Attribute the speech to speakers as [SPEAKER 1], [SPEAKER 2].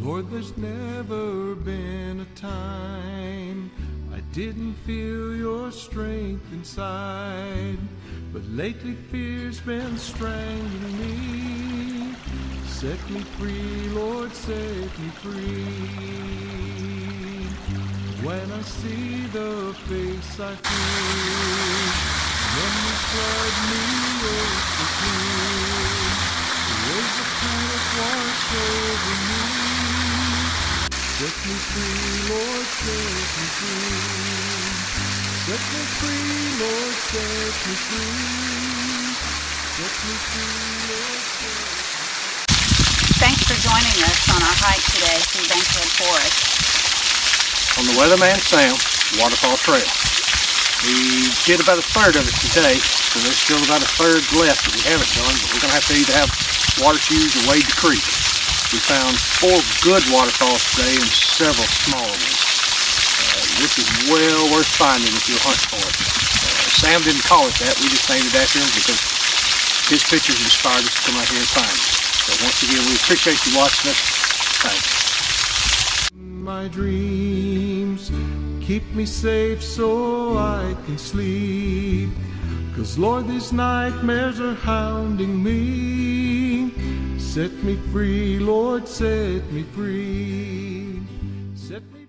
[SPEAKER 1] Lord, there's never been a time I didn't feel your strength inside, but lately fear's been strangling me. Set me free, Lord, set me free. When I see the face I feel, when you flood me with you, raise the planet wash over me. Set me free, Lord, set me free. Set me free, Lord, set me free. Set me free, Lord, set me free.
[SPEAKER 2] Thanks for joining us on our hike today through Bankhead Forest.
[SPEAKER 3] On the Weatherman Sam waterfall trail. We did about a third of it today, so there's still about a third left that we haven't done, but we're going to have to either have water shoes or wade the creek. We found 4 good waterfalls today and several smaller ones. This is well worth finding if you'll hunt for it. Sam didn't call it that, we just named it after him because his pictures inspired us to come out here and find it. So once again, we appreciate you watching us. Thanks.
[SPEAKER 1] My dreams keep me safe so I can sleep, 'cause Lord, these nightmares are hounding me. Set me free, Lord, set me free. Set me